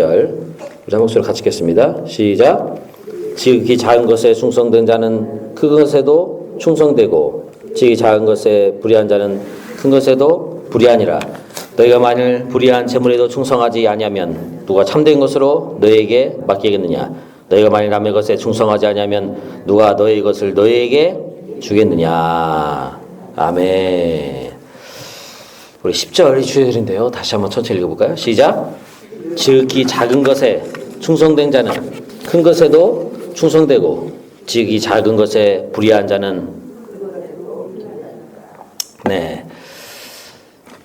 12절 우리 한 목소리로 같이 읽겠습니다. 시작. 지극히 작은 것에 충성된 자는 큰 것에도 충성되고 지극히 작은 것에 불의한 자는 큰 것에도 불의하니라. 너희가 만일 불의한 재물에도 충성하지 아니하면 누가 참된 것으로 너희에게 맡기겠느냐. 너희가 만일 남의 것에 충성하지 아니하면 누가 너희 것을 너희에게 주겠느냐. 아멘. 우리 10절이 주절인데요. 다시 한번 천천히 읽어볼까요? 시작. 지극히 작은 것에 충성된 자는 큰 것에도 충성되고 지극히 작은 것에 불의한 자는 네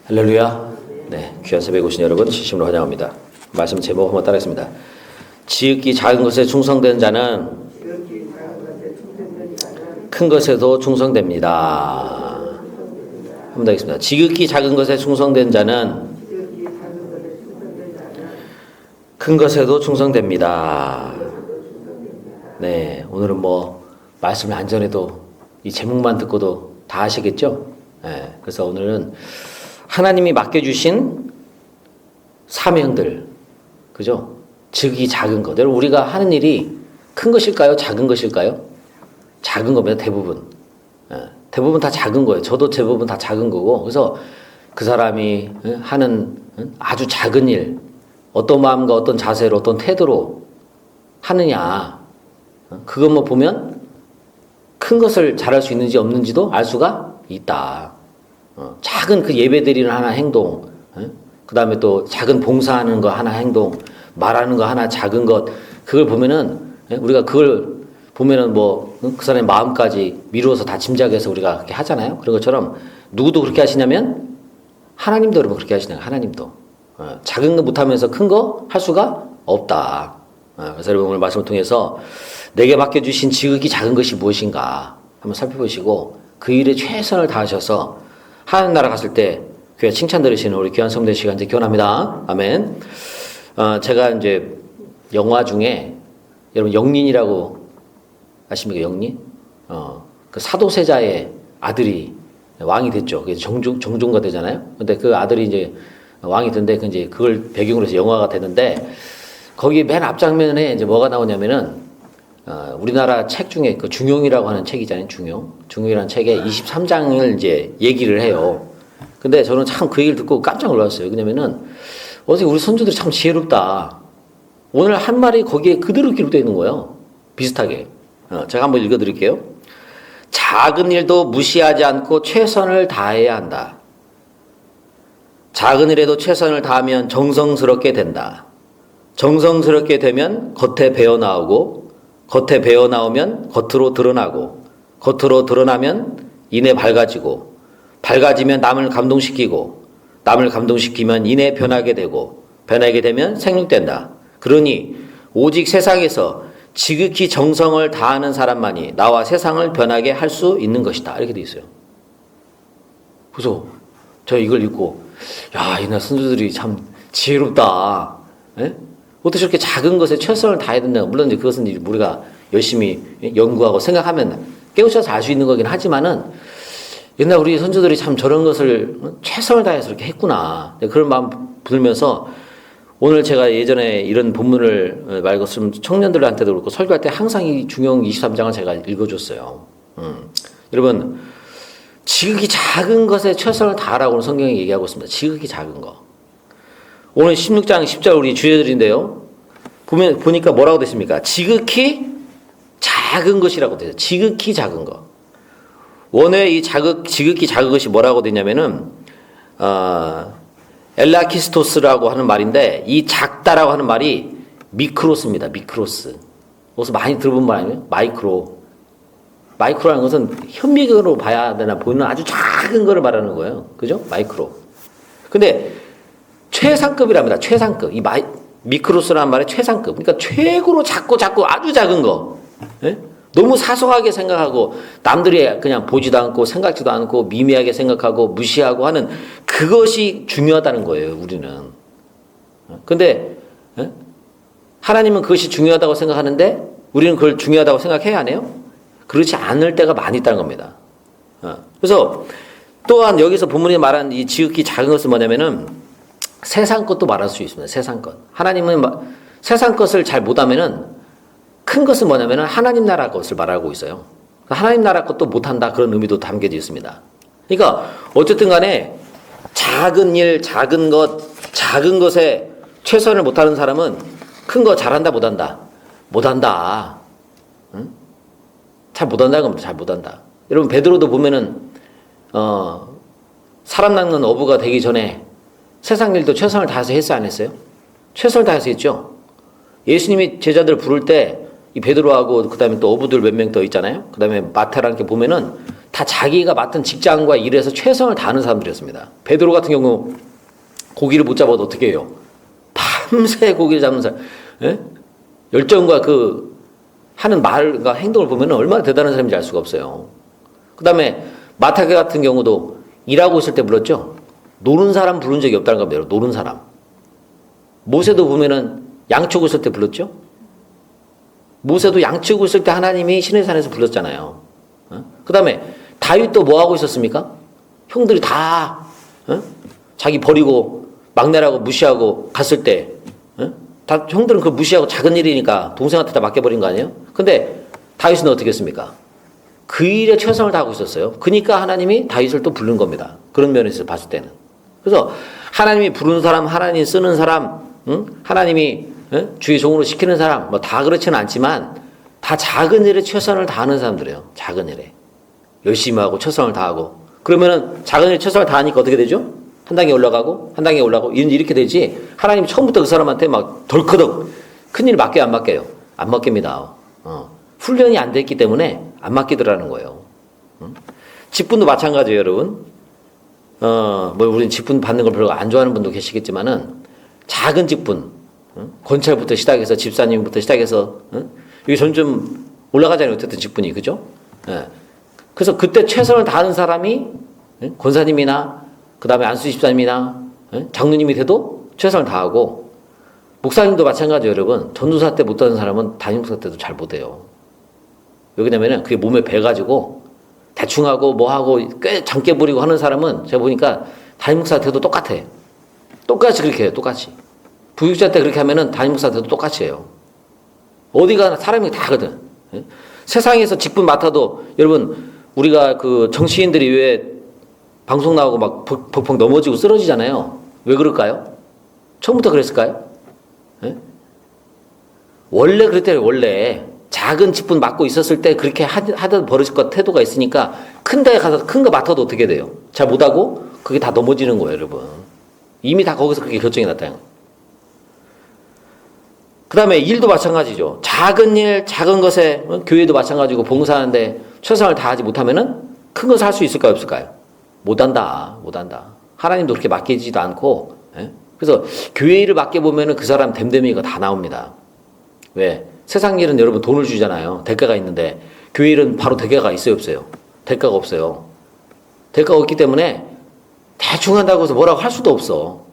할렐루야. 네, 귀한 새벽에 오신 여러분 진심으로 환영합니다. 말씀 제목 한번 따라하겠습니다. 지극히 작은 것에 충성된 자는 큰 것에도 충성됩니다. 한번 더 하겠습니다. 지극히 작은 것에 충성된 자는 큰 것에도 충성됩니다. 네, 오늘은 뭐 말씀을 안 전해도 이 제목만 듣고도 다 아시겠죠? 네, 그래서 오늘은 하나님이 맡겨주신 사명들, 그죠? 지극히 작은 것. 여러분 우리가 하는 일이 큰 것일까요? 작은 것일까요? 작은 겁니다. 대부분. 네, 대부분 다 작은 거예요. 저도 대부분 다 작은 거고. 그래서 그 사람이 하는 아주 작은 일, 어떤 마음과 어떤 자세로 어떤 태도로 하느냐, 그것만 보면 큰 것을 잘할 수 있는지 없는지도 알 수가 있다. 작은 그 예배드리는 하나 행동, 그 다음에 또 작은 봉사하는 거 하나 행동, 말하는 거 하나 작은 것, 그걸 보면은 우리가 그걸 보면은 뭐 그 사람의 마음까지 미루어서 다 짐작해서 우리가 그렇게 하잖아요. 그런 것처럼 누구도 그렇게 하시냐면 하나님도 여러분 그렇게 하시나요? 하나님도 작은 거 못하면서 큰 거 할 수가 없다. 그래서 여러분 오늘 말씀을 통해서 내게 맡겨주신 지극히 작은 것이 무엇인가 한번 살펴보시고 그 일에 최선을 다하셔서 하나님 나라 갔을 때 교회 칭찬 들으시는 우리 귀한 성도의 시간 이제 기원합니다. 아멘. 제가 이제 영화 중에 여러분 영린이라고 아십니까? 영린? 그 사도세자의 아들이 왕이 됐죠. 그게 정종가 되잖아요. 근데 그 아들이 이제 왕이 된데 이제 그걸 배경으로 해서 영화가 되는데 거기 맨 앞장면에 이제 뭐가 나오냐면은 우리나라 책 중에 그 중용이라고 하는 책이잖아요. 중용이라는 책에 23장을 이제 얘기를 해요. 근데 저는 참 그 얘기를 듣고 깜짝 놀랐어요. 왜냐면은 어떻게 우리 선조들이 참 지혜롭다. 오늘 한 말이 거기에 그대로 기록되어 있는 거예요. 비슷하게. 제가 한번 읽어드릴게요. 작은 일도 무시하지 않고 최선을 다해야 한다. 작은 일에도 최선을 다하면 정성스럽게 된다. 정성스럽게 되면 겉에 배어나오고 겉에 배어나오면 겉으로 드러나고 겉으로 드러나면 이내 밝아지고 밝아지면 남을 감동시키고 남을 감동시키면 이내 변하게 되고 변하게 되면 생육된다. 그러니 오직 세상에서 지극히 정성을 다하는 사람만이 나와 세상을 변하게 할 수 있는 것이다. 이렇게 돼 있어요. 그래서 제가 이걸 읽고 야, 옛날 선조들이 참 지혜롭다. 에? 어떻게 저렇게 작은 것에 최선을 다해야 된다. 물론 이제 그것은 우리가 열심히 연구하고 생각하면 깨우쳐서 알 수 있는 거긴 하지만은 옛날 우리 선조들이 참 저런 것을 최선을 다해서 이렇게 했구나. 그런 마음 들면서 오늘 제가 예전에 이런 본문을 말했으면 청년들한테도 그렇고 설교할 때 항상 이 중용 23장을 제가 읽어줬어요. 여러분 지극히 작은 것에 최선을 다하라고 성경이 얘기하고 있습니다. 지극히 작은 거. 오늘 16장 10절 우리 주제들인데요. 보니까 뭐라고 됐습니까? 지극히 작은 것이라고 돼요. 지극히 작은 거. 원어의 이 지극히 작은 것이 뭐라고 되냐면은 엘라키스토스라고 하는 말인데 이 작다라고 하는 말이 미크로스입니다. 미크로스. 어디서 많이 들어본 말 아니에요? 마이크로. 마이크로라는 것은 현미경으로 봐야 되나 보이는 아주 작은 거를 말하는 거예요. 그죠? 마이크로. 근데 최상급이랍니다. 최상급. 이 미크로스라는 말의 최상급. 그러니까 최고로 작고 아주 작은 거. 예? 너무 사소하게 생각하고 남들이 그냥 보지도 않고 생각지도 않고 미미하게 생각하고 무시하고 하는 그것이 중요하다는 거예요. 우리는. 근데 하나님은 그것이 중요하다고 생각하는데 우리는 그걸 중요하다고 생각해야 하네요. 그렇지 않을 때가 많이 있다는 겁니다. 그래서 또한 여기서 본문이 말한 이 지극히 작은 것은 뭐냐면은 세상 것도 말할 수 있습니다. 세상 것. 하나님은 세상 것을 잘 못하면은 큰 것은 뭐냐면은 하나님 나라 것을 말하고 있어요. 하나님 나라 것도 못한다 그런 의미도 담겨져 있습니다. 그러니까 어쨌든 간에 작은 일, 작은 것, 작은 것에 최선을 못하는 사람은 큰 거 잘한다 못한다? 못한다. 응? 잘 못한다 그러면 잘 못한다. 여러분 베드로도 보면은 사람 낚는 어부가 되기 전에 세상 일도 최선을 다해서 했어요 안 했어요? 최선을 다해서 했죠. 예수님이 제자들 부를 때 이 베드로하고 그다음에 또 어부들 몇 명 더 있잖아요. 그다음에 마태랑 이렇게 보면은 다 자기가 맡은 직장과 일에서 최선을 다하는 사람들이었습니다. 베드로 같은 경우 고기를 못 잡아도 어떻게 해요? 밤새 고기를 잡는 사람. 예? 열정과 그 하는 말과 행동을 보면 얼마나 대단한 사람인지 알 수가 없어요. 그다음에 마태 같은 경우도 일하고 있을 때 불렀죠. 노는 사람 부른 적이 없다는 겁니다. 노는 사람. 모세도 보면은 양치고 있을 때 불렀죠. 모세도 양치고 있을 때 하나님이 시내산에서 불렀잖아요. 그 다음에 다윗도 뭐 하고 있었습니까? 형들이 다 자기 버리고 막내라고 무시하고 갔을 때 다 형들은 그 무시하고 작은 일이니까 동생한테 다 맡겨버린 거 아니에요? 근데 다윗은 어떻게 했습니까? 그 일에 최선을 다하고 있었어요. 그러니까 하나님이 다윗을 또 부른 겁니다. 그런 면에서 봤을 때는. 그래서 하나님이 부르는 사람, 하나님 쓰는 사람, 하나님이 주의 종으로 시키는 사람, 뭐 다 그렇지는 않지만 다 작은 일에 최선을 다하는 사람들이에요. 작은 일에. 열심히 하고 최선을 다하고. 그러면은 작은 일에 최선을 다하니까 어떻게 되죠? 한 단계 올라가고, 한 단계 올라가고, 이렇게 되지. 하나님이 처음부터 그 사람한테 막 덜커덕 큰일 맡겨요, 안 맡겨요? 안 맡깁니다. 훈련이 안 됐기 때문에 안 맡기더라는 거예요. 직분도 마찬가지예요, 여러분. 우린 직분 받는 걸 별로 안 좋아하는 분도 계시겠지만은 작은 직분, 권찰부터 시작해서 집사님부터 시작해서 이게 점점 올라가잖아요. 어쨌든 직분이 그죠? 예. 그래서 그때 최선을 다하는 사람이 권사님이나 그 다음에 안수 집사님이나 장로님이 돼도 최선을 다하고 목사님도 마찬가지예요, 여러분. 전도사 때 못하는 사람은 담임목사 때도 잘 못해요. 왜 그러냐면은 그게 몸에 배가지고 대충 하고 뭐 하고 꽤 장깨 부리고 하는 사람은 제가 보니까 담임목사 때도 똑같아. 똑같이 그렇게 해요, 똑같이. 부육자 때 그렇게 하면은 담임목사 때도 똑같이 해요. 어디 가나 사람이 다거든. 세상에서 직분 맡아도 여러분 우리가 그 정치인들이 왜 방송 나오고 막 벅벅 넘어지고 쓰러지잖아요. 왜 그럴까요? 처음부터 그랬을까요? 원래 그랬대요. 원래 작은 직분 맡고 있었을 때 그렇게 하던 버릇과 태도가 있으니까 큰 데 가서 큰 거 맡아도 어떻게 돼요? 잘 못하고 그게 다 넘어지는 거예요, 여러분. 이미 다 거기서 그렇게 결정이 났다는 거예요. 그 다음에 일도 마찬가지죠. 작은 일, 작은 것에 교회도 마찬가지고 봉사하는데 최선을 다하지 못하면은 큰 것을 할 수 있을까요, 없을까요? 못한다. 하나님도 그렇게 맡기지도 않고, 그래서 교회 일을 맡겨보면은 그 사람 됨됨이가 다 나옵니다. 왜? 세상 일은 여러분 돈을 주잖아요. 대가가 있는데 교회 일은 바로 대가가 있어요, 없어요? 대가가 없어요. 대가가 없기 때문에 대충 한다고 해서 뭐라고 할 수도 없어.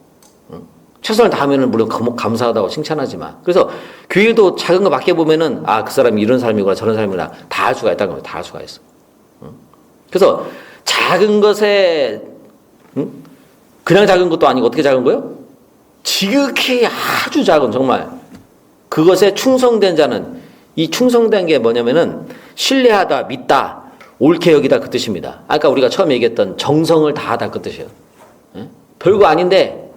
최선을 다하면은 물론 감사하다고 칭찬하지만. 그래서 교회도 작은 거 맡겨보면은 아, 그 사람이 이런 사람이구나 저런 사람이구나 다 할 수가 있다는 겁니다. 다 할 수가 있어. 그래서 작은 것에 그냥 작은 것도 아니고 어떻게 작은 거예요? 지극히 아주 작은 정말 그것에 충성된 자는 이 충성된 게 뭐냐면은 신뢰하다, 믿다, 옳게 여기다 그 뜻입니다. 아까 우리가 처음 얘기했던 정성을 다하다 그 뜻이에요. 별거 아닌데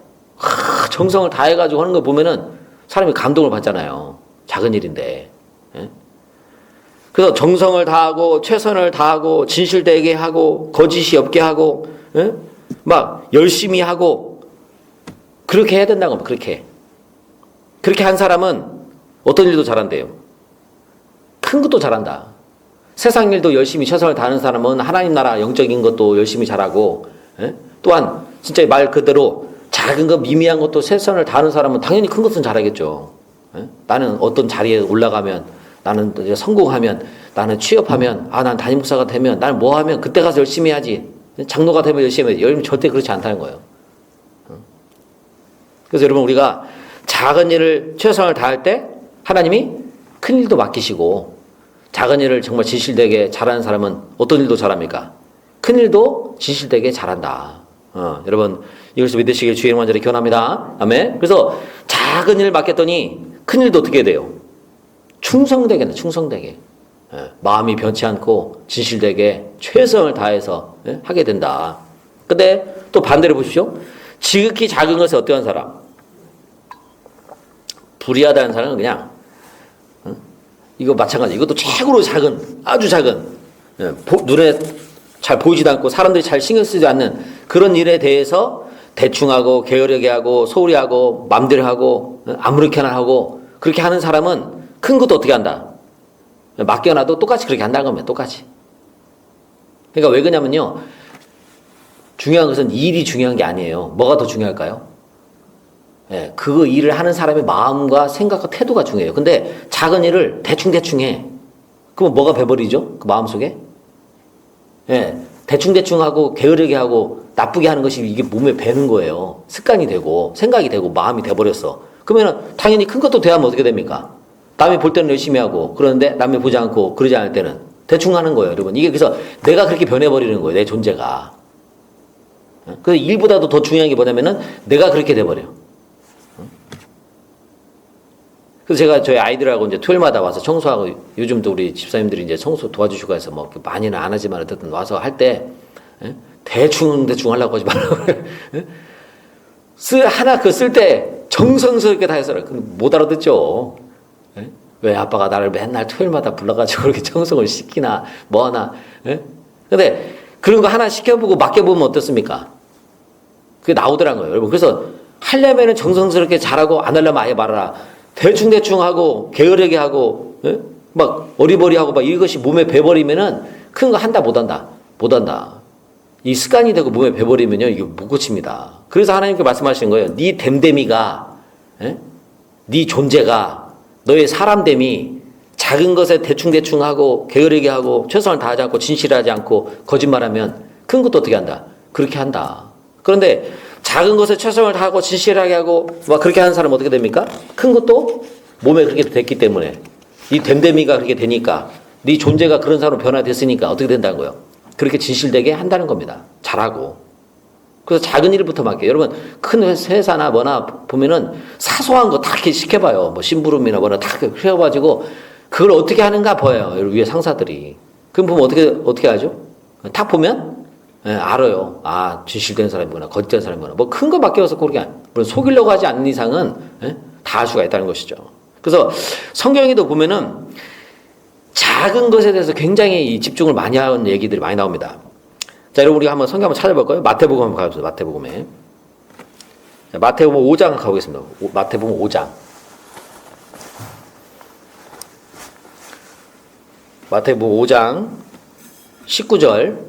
정성을 다해가지고 하는 거 보면은 사람이 감동을 받잖아요. 작은 일인데. 그래서 정성을 다하고 최선을 다하고 진실되게 하고 거짓이 없게 하고 막 열심히 하고 그렇게 해야 된다고 합니다. 그렇게 한 사람은 어떤 일도 잘한대요. 큰 것도 잘한다. 세상 일도 열심히 최선을 다하는 사람은 하나님 나라 영적인 것도 열심히 잘하고 또한 진짜 말 그대로 작은 것 미미한 것도 최선을 다하는 사람은 당연히 큰 것은 잘하겠죠. 나는 어떤 자리에 올라가면 나는 성공하면 나는 취업하면 난 담임 목사가 되면 나는 뭐 하면 그때 가서 열심히 해야지. 장로가 되면 열심히 해야지. 여러분 절대 그렇지 않다는 거예요. 그래서 여러분 우리가 작은 일을 최선을 다할 때 하나님이 큰 일도 맡기시고 작은 일을 정말 진실되게 잘하는 사람은 어떤 일도 잘합니까? 큰 일도 진실되게 잘한다. 여러분 이것을 믿으시길 주의 이름 간절히 기원합니다. 아멘. 그래서 작은 일을 맡겼더니 큰 일도 어떻게 돼요? 충성되게, 충성되게. 예, 마음이 변치 않고 진실되게 최선을 다해서 하게 된다. 근데 또 반대로 보십시오. 지극히 작은 것에 어떠한 사람? 불의하다는 사람은 그냥 이거 마찬가지. 이것도 최고로 작은, 아주 작은, 눈에 잘 보이지도 않고 사람들이 잘 신경 쓰지 않는 그런 일에 대해서 대충하고 게으르게 하고 소홀히 하고 맘대로 하고 아무렇게나 하고 그렇게 하는 사람은 큰 것도 어떻게 한다? 맡겨놔도 똑같이 그렇게 한다는 겁니다. 똑같이. 그러니까 왜 그러냐면요. 중요한 것은 일이 중요한 게 아니에요. 뭐가 더 중요할까요? 예, 그 일을 하는 사람의 마음과 생각과 태도가 중요해요. 근데 작은 일을 대충대충 해. 그러면 뭐가 배버리죠? 그 마음속에? 예, 대충대충 하고 게으르게 하고 나쁘게 하는 것이 이게 몸에 배는 거예요. 습관이 되고 생각이 되고 마음이 돼버렸어. 그러면 당연히 큰 것도 돼야면 어떻게 됩니까? 남이 볼 때는 열심히 하고 그러는데 남이 보지 않고 그러지 않을 때는 대충 하는 거예요, 여러분. 이게 그래서 내가 그렇게 변해버리는 거예요, 내 존재가. 그래서 일보다도 더 중요한 게 뭐냐면은 내가 그렇게 돼버려요. 그래서 제가 저희 아이들하고 이제 토요일마다 와서 청소하고 요즘도 우리 집사님들이 이제 청소 도와주시고 해서 뭐 많이는 안 하지만 어쨌든 와서 할 때 대충 하려고 하지 말라고 하나 그 쓸 때 정성스럽게 다 해서 못 알아듣죠. 왜 아빠가 나를 맨날 토요일마다 불러가지고 그렇게 청소를 시키나 뭐하나. 근데 그런 거 하나 시켜보고 맡겨보면 어떻습니까? 그게 나오더란 거예요, 여러분. 그래서 하려면은 정성스럽게 잘하고 안 하려면 아예 말아라. 대충 하고 게으르게 하고 막 어리버리하고 막 이것이 몸에 배버리면은 큰 거 한다 못한다. 이 습관이 되고 몸에 배버리면요 이게 못 고칩니다. 그래서 하나님께 말씀하시는 거예요. 네 됨됨이가, 네 존재가, 너의 사람됨이 작은 것에 대충 하고 게으르게 하고 최선을 다하지 않고 진실하지 않고 거짓말하면 큰 것도 어떻게 한다? 그렇게 한다. 그런데 작은 것에 최선을 다하고 진실하게 하고 막 그렇게 하는 사람은 어떻게 됩니까? 큰 것도 몸에 그렇게 됐기 때문에 이 됨됨이가 그렇게 되니까 네 존재가 그런 사람으로 변화됐으니까 어떻게 된다는 거예요? 그렇게 진실되게 한다는 겁니다. 잘하고. 그래서 작은 일부터 맡겨요. 여러분 큰 회사나 뭐나 보면은 사소한 거 다 이렇게 시켜봐요. 뭐 심부름이나 뭐나 다 해가지고 그걸 어떻게 하는가 보여요. 위에 상사들이. 그럼 보면 어떻게 하죠? 딱 보면 알아요. 아, 진실된 사람이구나, 거짓된 사람이구나. 뭐 큰 거 맡겨서 그렇게 물론 속이려고 하지 않는 이상은 다 알 수가 있다는 것이죠. 그래서 성경에도 보면은 작은 것에 대해서 굉장히 집중을 많이 하는 얘기들이 많이 나옵니다. 자, 여러분 우리가 한번 성경 한번 찾아볼까요? 마태복음 한번 가보겠습니다. 마태복음에. 자, 마태복음 5장 가보겠습니다. 마태복음 5장. 마태복음 5장 19절.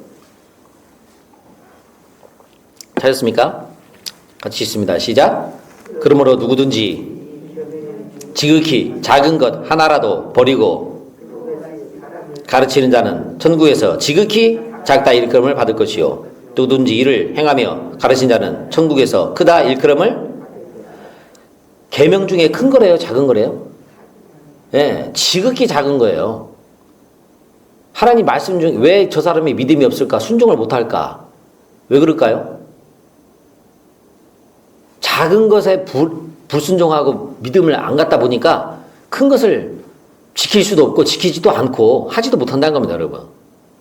찾았습니까? 같이 읽습니다. 시작. 그러므로 누구든지 지극히 작은 것 하나라도 버리고 가르치는 자는 천국에서 지극히 작다 일컬음을 받을 것이요 누구든지 이를 행하며 가르치는 자는 천국에서 크다 일컬음을. 계명 중에 큰 거래요, 작은 거래요? 예, 지극히 작은 거예요. 하나님 말씀 중에 왜 저 사람이 믿음이 없을까? 순종을 못할까? 왜 그럴까요? 작은 것에 불순종하고 믿음을 안 갖다 보니까 큰 것을 지킬 수도 없고 지키지도 않고 하지도 못한다는 겁니다, 여러분.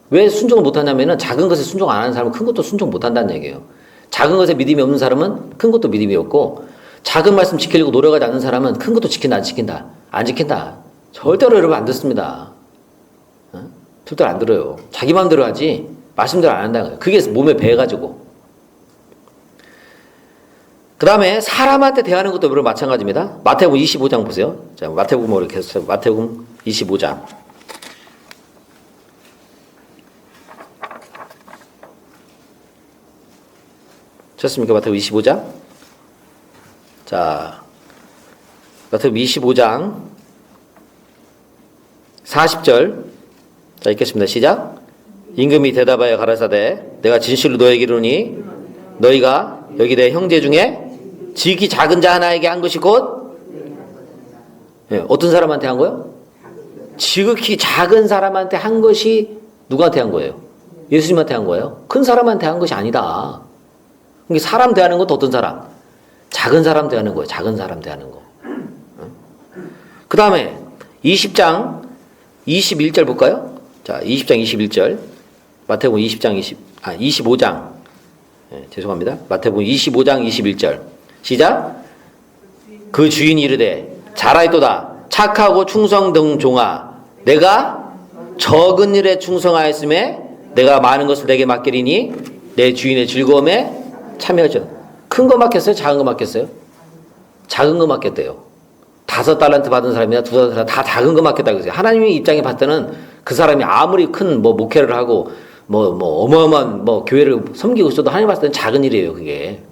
왜 순종을 못하냐면은 작은 것에 순종 안 하는 사람은 큰 것도 순종 못한다는 얘기예요. 작은 것에 믿음이 없는 사람은 큰 것도 믿음이 없고 작은 말씀 지키려고 노력하지 않는 사람은 큰 것도 지킨다 안 지킨다. 절대로 여러분 안 듣습니다. 절대로 안 들어요. 자기 마음대로 하지 말씀대로 안 한다는 거예요. 그게 몸에 배가지고. 그 다음에 사람한테 대하는 것도 여러분 마찬가지입니다. 마태복음 25장 보세요. 자, 마태복음으로 계속 마태복음 25장. 쳤습니까? 마태복음 25장. 자, 마태복음 25장 40절. 자, 읽겠습니다. 시작. 임금이 대답하여 가라사대 내가 진실로 너에게 이르노니 너희가 여기 내 형제 중에 지극히 작은 자 하나에게 한 것이 곧 어떤 사람한테 한 거예요? 지극히 작은 사람한테 한 것이 누구한테 한 거예요? 예수님한테 한 거예요. 큰 사람한테 한 것이 아니다. 이게 사람 대하는 것도 어떤 사람? 작은 사람 대하는 거예요. 작은 사람 대하는 거. 그 다음에 20장 21절 볼까요? 자, 20장 21절. 마태복음 25장. 죄송합니다. 마태복음 25장 21절. 시작. 그 주인이 이르되 잘하였도다. 착하고 충성된 종아, 내가 적은 일에 충성하였음에 내가 많은 것을 내게 맡기리니 내 주인의 즐거움에 참여하죠. 큰 거 맡겼어요? 작은 거 맡겼어요? 작은 거 맡겼대요. 5달란트 받은 사람이나 2달란트 다 작은 거 맡겼다고 했어요. 하나님의 입장에 봤을 때는 그 사람이 아무리 큰 목회를 하고 어마어마한 교회를 섬기고 있어도 하나님 봤을 때는 작은 일이에요, 그게.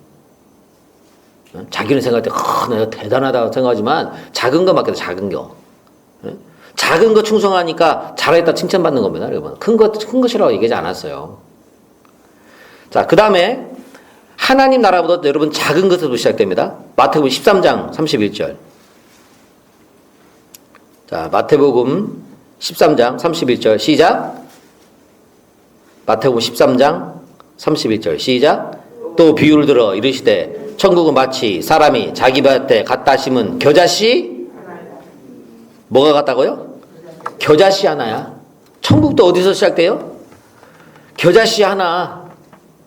자기는 생각할 때 내가 대단하다고 생각하지만 작은 거 맡겨도 작은 거. 작은 거 충성하니까 잘했다 칭찬받는 겁니다, 여러분. 큰 것이라고 얘기하지 않았어요. 자, 그 다음에 하나님 나라보다 여러분 작은 것으로 시작됩니다. 마태복음 13장 31절. 자, 마태복음 13장 31절 시작. 마태복음 13장 31절 시작. 또 비유를 들어 이르시되 천국은 마치 사람이 자기 밭에 갖다 심은 겨자씨. 뭐가 같다고요? 겨자씨 하나야. 천국도 어디서 시작돼요? 겨자씨 하나.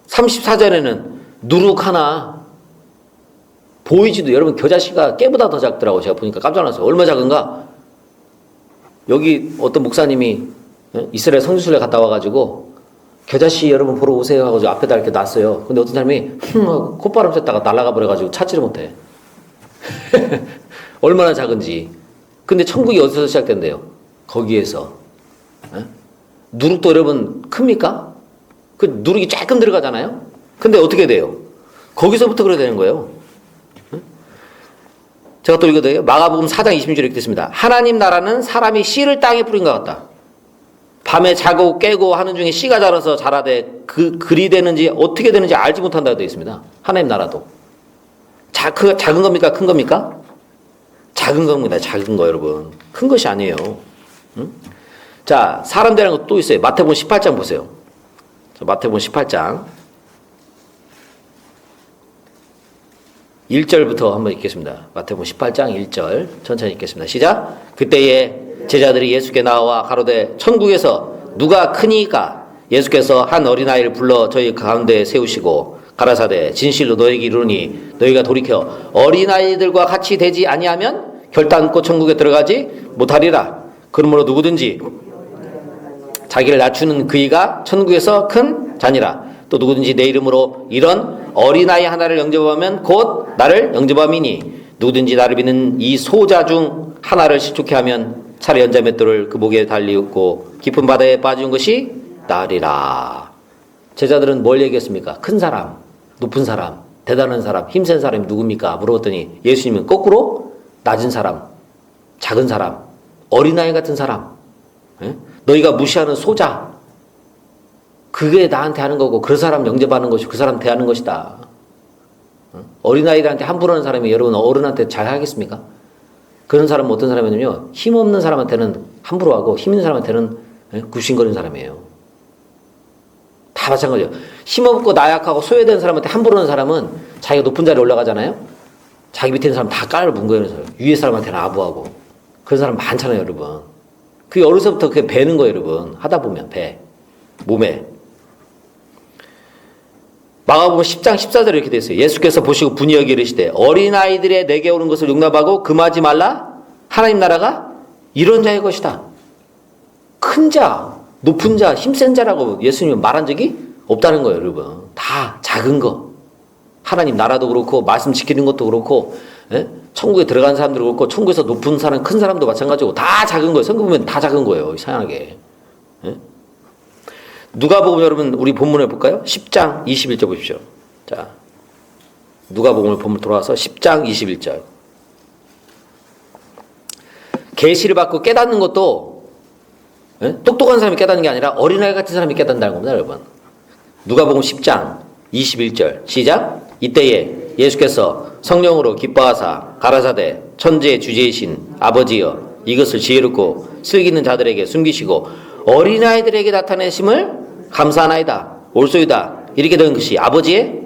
34절에는 누룩 하나. 보이지도, 여러분 겨자씨가 깨보다 더 작더라고. 제가 보니까 깜짝 놀랐어요. 얼마 작은가? 여기 어떤 목사님이 이스라엘 성지순례 갔다 와가지고 겨자씨 여러분 보러 오세요 하고 앞에다 이렇게 놨어요. 근데 어떤 사람이 하고 콧바람 쐈다가 날아가 버려가지고 찾지를 못해. 얼마나 작은지. 근데 천국이 어디서 시작된대요? 거기에서. 누룩도 여러분 큽니까? 그 누룩이 조금 들어가잖아요? 근데 어떻게 돼요? 거기서부터 그래야 되는 거예요. 제가 또 읽어드려요. 마가복음 4장 26절에 이렇게 됐습니다. 하나님 나라는 사람이 씨를 땅에 뿌린 것 같다. 밤에 자고 깨고 하는 중에 씨가 자라서 자라되 글이 되는지 어떻게 되는지 알지 못한다고 되어 있습니다. 하나님 나라도. 작은 겁니까? 큰 겁니까? 작은 겁니다. 작은 거 여러분. 큰 것이 아니에요. 응? 자, 사람 되는 것도 또 있어요. 마태복음 18장 보세요. 자, 마태복음 18장 1절부터 한번 읽겠습니다. 마태복음 18장 1절 천천히 읽겠습니다. 시작. 그때에 제자들이 예수께 나와 가로되 천국에서 누가 크니까? 예수께서 한 어린아이를 불러 저희 가운데 세우시고 가라사대 진실로 너희에게 이르노니 너희가 돌이켜 어린아이들과 같이 되지 아니하면 결단코 천국에 들어가지 못하리라. 그러므로 누구든지 자기를 낮추는 그이가 천국에서 큰 자니라. 또 누구든지 내 이름으로 이런 어린아이 하나를 영접하면 곧 나를 영접함이니 누구든지 나를 믿는 이 소자 중 하나를 실족해 하면 차례 연자 맷돌을 그 목에 달리고 깊은 바다에 빠지는 것이 나으리라. 제자들은 뭘 얘기했습니까? 큰 사람, 높은 사람, 대단한 사람, 힘센 사람이 누굽니까? 물어봤더니 예수님은 거꾸로 낮은 사람, 작은 사람, 어린아이 같은 사람, 너희가 무시하는 소자, 그게 나한테 하는 거고 그 사람 영접하는 것이 그 사람 대하는 것이다. 어린아이들한테 함부로 하는 사람이 여러분 어른한테 잘 하겠습니까? 그런 사람은 어떤 사람이냐면요, 힘없는 사람한테는 함부로 하고 힘 있는 사람한테는 굽신거리는 사람이에요. 다 마찬가지예요. 힘없고 나약하고 소외된 사람한테 함부로 하는 사람은 자기가 높은 자리에 올라가잖아요. 자기 밑에 있는 사람 다 깔을 뭉개는 사람, 위에 사람한테는 아부하고. 그런 사람 많잖아요, 여러분. 그게 어려서부터 그게 배는 거예요, 여러분. 하다 보면 배, 몸에. 마가복음 10장 14절에 이렇게 되어 있어요. 예수께서 보시고 분이 여기 이르시되 어린아이들의 내게 오는 것을 용납하고 금하지 말라. 하나님 나라가 이런 자의 것이다. 큰 자, 높은 자, 힘센 자라고 예수님은 말한 적이 없다는 거예요, 여러분. 다 작은 거. 하나님 나라도 그렇고 말씀 지키는 것도 그렇고 천국에 들어간 사람도 그렇고 천국에서 높은 사람, 큰 사람도 마찬가지고 다 작은 거예요. 성경 보면 다 작은 거예요, 이상하게. 누가복음 여러분 우리 본문을 볼까요? 10장 21절 보십시오. 자, 누가복음을 본문 돌아와서 10장 21절. 계시를 받고 깨닫는 것도 똑똑한 사람이 깨닫는 게 아니라 어린아이 같은 사람이 깨닫는다는 겁니다, 여러분. 누가복음 10장 21절 시작. 이때에 예수께서 성령으로 기뻐하사 가라사대 천지의 주제이신 아버지여 이것을 지혜롭고 슬기는 자들에게 숨기시고 어린아이들에게 나타내심을 감사하나이다. 올소이다. 이렇게 된 것이 아버지의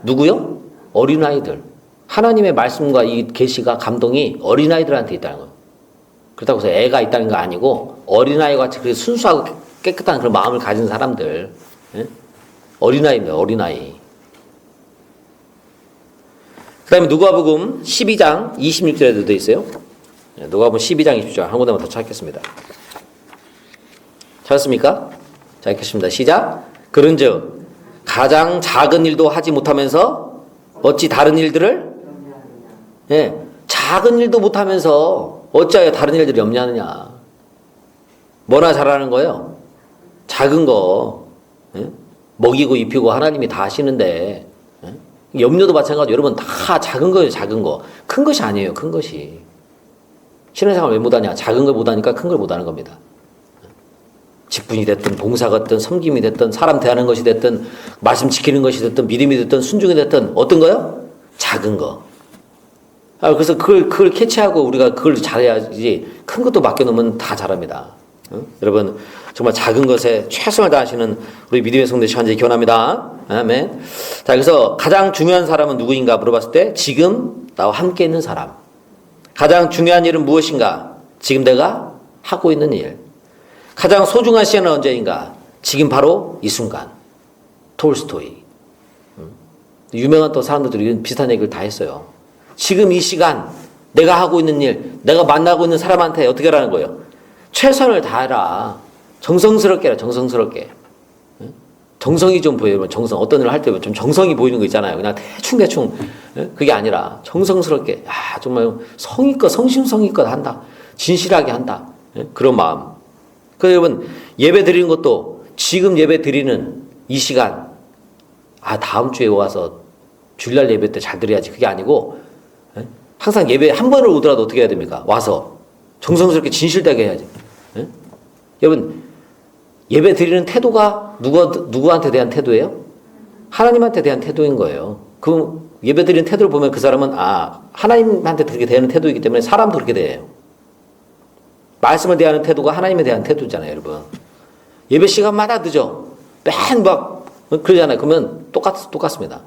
누구요? 어린아이들. 하나님의 말씀과 이 계시가 감동이 어린아이들한테 있다는 거예요. 그렇다고 해서 애가 있다는 거 아니고 어린아이와 같이 그렇게 순수하고 깨끗한 그런 마음을 가진 사람들. 예? 어린아이입니다. 어린아이. 그 다음에 누가복음 12장 26절에도 되어 있어요. 누가복음 12장 26절 한 군데만 더 찾겠습니다. 찾았습니까? 자, 읽겠습니다. 시작. 그런즉 가장 작은 일도 하지 못하면서 어찌 다른 일들을 작은 일도 못하면서 어찌하여 다른 일들을 염려하느냐. 뭐나 잘하는 거예요? 작은 거 먹이고 입히고 하나님이 다 하시는데 염려도 마찬가지로 여러분 다 작은 거예요. 작은 거. 큰 것이 아니에요. 큰 것이. 신앙생활 왜 못하냐. 작은 걸 못하니까 큰 걸 못하는 겁니다. 직분이 됐든 봉사가 됐든 섬김이 됐든 사람 대하는 것이 됐든 말씀 지키는 것이 됐든 믿음이 됐든 순종이 됐든 어떤 거요? 작은 거. 그래서 그걸 캐치하고 우리가 그걸 잘해야지 큰 것도 맡겨놓으면 다 잘합니다. 여러분 정말 작은 것에 최선을 다하시는 우리 믿음의 성도들 현재 기원합니다. 아멘. 자, 그래서 가장 중요한 사람은 누구인가 물어봤을 때 지금 나와 함께 있는 사람. 가장 중요한 일은 무엇인가? 지금 내가 하고 있는 일. 가장 소중한 시간은 언제인가? 지금 바로 이 순간. 톨스토이. 유명한 또 사람들이 비슷한 얘기를 다 했어요. 지금 이 시간 내가 하고 있는 일, 내가 만나고 있는 사람한테 어떻게 하라는 거예요? 최선을 다해라. 정성스럽게 해라. 정성스럽게. 정성이 좀 보여요. 정성. 어떤 일을 할 때 좀 정성이 보이는 거 있잖아요. 그냥 대충 그게 아니라 정성스럽게 정말 성의껏 성심성의껏 한다. 진실하게 한다. 그런 마음. 그래서 여러분 예배 드리는 것도 지금 예배 드리는 이 시간 다음 주에 와서 주일날 예배 때 잘 드려야지 그게 아니고 항상 예배 한 번을 오더라도 어떻게 해야 됩니까? 와서 정성스럽게 진실되게 해야지. 여러분 예배 드리는 태도가 누구한테 대한 태도예요? 하나님한테 대한 태도인 거예요. 그 예배 드리는 태도를 보면 그 사람은 하나님한테 그렇게 대하는 태도이기 때문에 사람도 그렇게 대해요. 말씀을 대하는 태도가 하나님에 대한 태도잖아요, 여러분. 예배 시간마다 늦어. 맨 막 그러잖아요. 그러면 똑같습니다.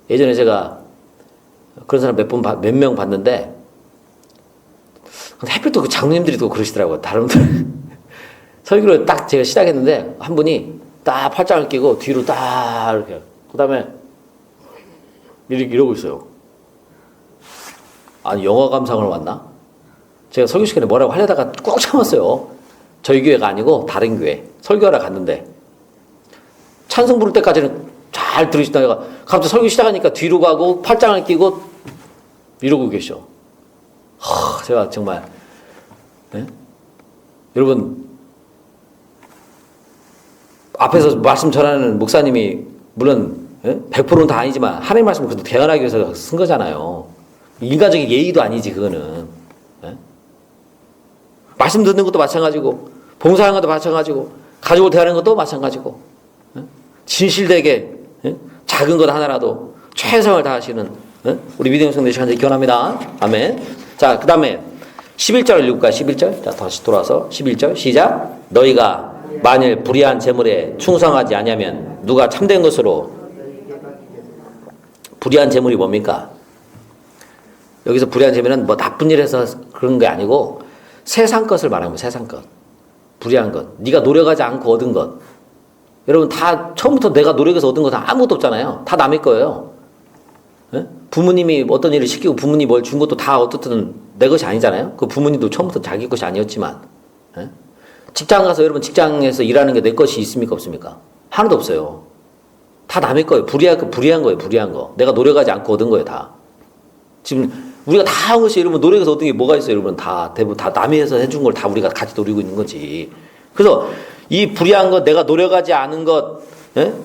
예전에 제가 그런 사람 몇 명 봤는데 하필 또 그 장로님들이 또 그러시더라고요. 다른 분들 설교를 딱 제가 시작했는데 한 분이 딱 팔짱을 끼고 뒤로 딱 이렇게 그 다음에 이러고 있어요. 영화 감상을 왔나? 제가 설교 시간에 뭐라고 하려다가 꾹 참았어요. 저희 교회가 아니고 다른 교회 설교하러 갔는데 찬송 부를 때까지는 잘 들으시다가 갑자기 설교 시작하니까 뒤로 가고 팔짱을 끼고 이러고 계셔. 제가 정말 여러분 앞에서 말씀 전하는 목사님이 물론 100%는 다 아니지만 하나님 말씀을 그래도 대언하기 위해서 쓴 거잖아요. 인간적인 예의도 아니지 그거는. 말씀 듣는 것도 마찬가지고 봉사하는 것도 마찬가지고 가족을 대하는 것도 마찬가지고 진실되게 작은 것 하나라도 최선을 다하시는 우리 믿음의 성도들 시간에 기원합니다. 아멘. 자, 그 다음에 11절 읽을까요? 11절. 자, 다시 돌아서 11절 시작. 너희가 만일 불의한 재물에 충성하지 아니하면 누가 참된 것으로. 불의한 재물이 뭡니까? 여기서 불의한 재물은 뭐 나쁜 일 해서 그런 게 아니고 세상 것을 말하는 거예요. 세상 것. 불의한 것. 네가 노력하지 않고 얻은 것. 여러분 다 처음부터 내가 노력해서 얻은 거 다 아무것도 없잖아요. 다 남의 거예요. 부모님이 어떤 일을 시키고 부모님이 뭘 준 것도 다 어떻든 내 것이 아니잖아요. 그 부모님도 처음부터 자기 것이 아니었지만. 직장 가서 여러분 직장에서 일하는 게 내 것이 있습니까? 없습니까? 하나도 없어요. 다 남의 거예요. 불의한 거예요. 불의한 거. 내가 노력하지 않고 얻은 거예요. 다. 지금 우리가 다 한 것이 여러분 노력해서 얻은 게 뭐가 있어요? 여러분 다 대부분 다 남이 해서 해준 걸 다 우리가 같이 노리고 있는 거지. 그래서 이 불의한 것, 내가 노력하지 않은 것,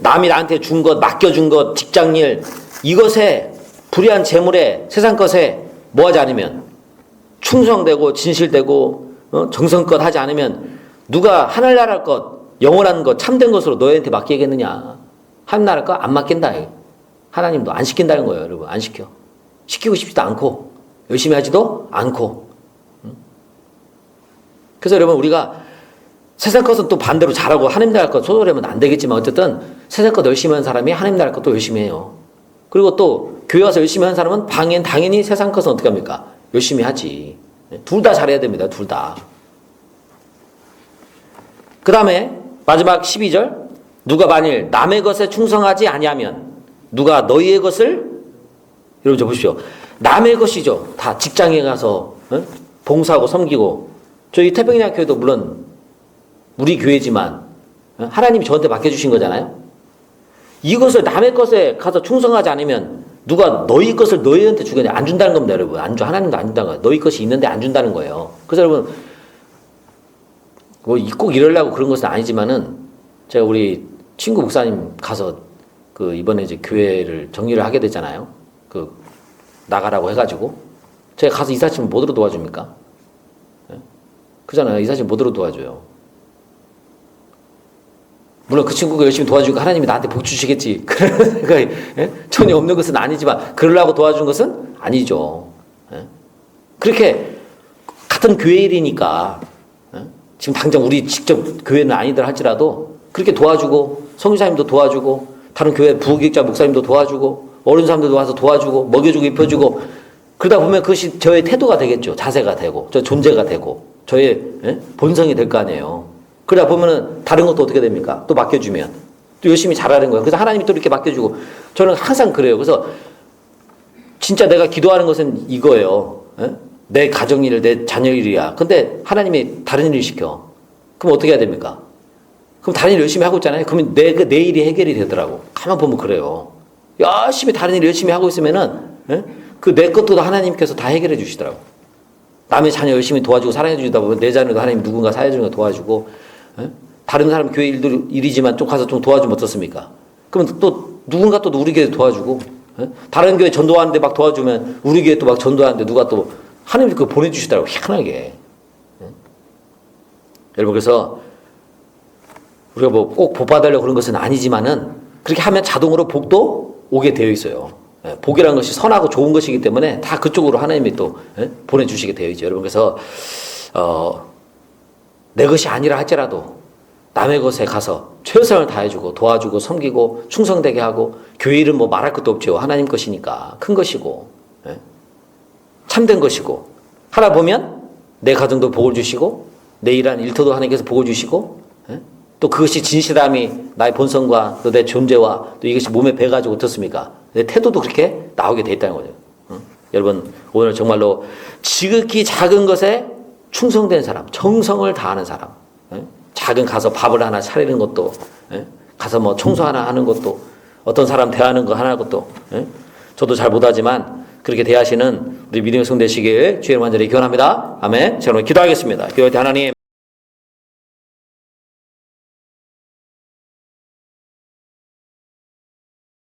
남이 나한테 준 것, 맡겨준 것, 직장일 이것에 불의한 재물에 세상 것에 뭐하지 않으면 충성되고 진실되고 정성껏 하지 않으면 누가 하늘나라 것, 영원한 것, 참된 것으로 너희한테 맡기겠느냐. 하늘나라 것 안 맡긴다. 하나님도 안 시킨다는 거예요. 여러분 안 시켜. 시키고 싶지도 않고 열심히 하지도 않고. 그래서 여러분 우리가 세상 것은 또 반대로 잘하고 하나님 나라 것 소홀하면 안 되겠지만 어쨌든 세상 것 열심히 하는 사람이 하나님 나라 것도 열심히 해요. 그리고 또 교회 와서 열심히 하는 사람은 당연히 세상 것은 어떻게 합니까? 열심히 하지. 둘 다 잘해야 됩니다. 둘 다. 그 다음에 마지막 12절 누가 만일 남의 것에 충성하지 아니하면 누가 너희의 것을 여러분 저 보십시오. 남의 것이죠. 다 직장에 가서 봉사하고 섬기고 저희 태평양교회도 물론 우리 교회지만 하나님이 저한테 맡겨주신 거잖아요. 이것을 남의 것에 가서 충성하지 않으면 누가 너희 것을 너희한테 주겠냐. 안 준다는 겁니다. 여러분. 하나님도 안 준다는 거예요. 너희 것이 있는데 안 준다는 거예요. 그래서 여러분 뭐 꼭 이러려고 그런 것은 아니지만은 제가 우리 친구 목사님 가서 이번에 이제 교회를 정리를 하게 됐잖아요. 나가라고 해가지고 제가 가서 이사치면 뭐들어 도와줍니까? 그잖아요. 이사치면 뭐들어 도와줘요. 물론 그 친구가 열심히 도와주니까 하나님이 나한테 복 주시겠지. 그런 생각이 전혀 없는 것은 아니지만 그러려고 도와준 것은 아니죠. 그렇게 같은 교회 일이니까 지금 당장 우리 직접 교회는 아니더라 할지라도 그렇게 도와주고 성교사님도 도와주고 다른 교회 부교육자 목사님도 도와주고 어린 사람들도 와서 도와주고 먹여주고 입혀주고 그러다 보면 그것이 저의 태도가 되겠죠. 자세가 되고 저 존재가 되고 저의 본성이 될 거 아니에요. 그러다 보면은 다른 것도 어떻게 됩니까? 또 맡겨주면 또 열심히 잘하는 거예요. 그래서 하나님이 또 이렇게 맡겨주고 저는 항상 그래요. 그래서 진짜 내가 기도하는 것은 이거예요. 내 가정일, 내 자녀일이야. 근데 하나님이 다른 일을 시켜. 그럼 어떻게 해야 됩니까? 그럼 다른 일 열심히 하고 있잖아요. 그러면 내 일이 해결이 되더라고. 가만 보면 그래요. 열심히 다른 일 열심히 하고 있으면은 내 것도 하나님께서 다 해결해 주시더라고. 남의 자녀 열심히 도와주고 사랑해 주다 보면 내 자녀도 하나님 누군가 사회주는 거 도와주고 다른 사람 교회 일이지만 좀 가서 좀 도와주면 어떻습니까? 그러면 또 누군가 또 우리 교회 도와주고 다른 교회 전도하는데 막 도와주면 우리 교회 또 막 전도하는데 누가 또 하나님이 그거 보내주시더라고. 희한하게. 여러분 그래서 우리가 뭐 꼭 복 받으려고 그런 것은 아니지만은 그렇게 하면 자동으로 복도 오게 되어 있어요. 복이라는 것이 선하고 좋은 것이기 때문에 다 그쪽으로 하나님이 또 보내주시게 되어 있죠. 여러분 그래서 내 것이 아니라 할지라도 남의 것에 가서 최선을 다해주고 도와주고 섬기고 충성되게 하고 교회 일은 뭐 말할 것도 없죠. 하나님 것이니까 큰 것이고 참된 것이고 하나 보면 내 가정도 복을 주시고 내 일한 일터도 하나님께서 복을 주시고 또 그것이 진실함이 나의 본성과 또 내 존재와 또 이것이 몸에 배가지고 어떻습니까? 내 태도도 그렇게 나오게 돼 있다는 거죠. 여러분 오늘 정말로 지극히 작은 것에 충성된 사람, 정성을 다하는 사람, 작은 가서 밥을 하나 차리는 것도, 가서 뭐 청소 하나 하는 것도, 어떤 사람 대하는 거 하나 것도, 저도 잘 못하지만 그렇게 대하시는 우리 믿음의 성 되시길 주의 이름 간절히 기원합니다. 아멘. 자, 그럼 기도하겠습니다. 기도할 때 하나님.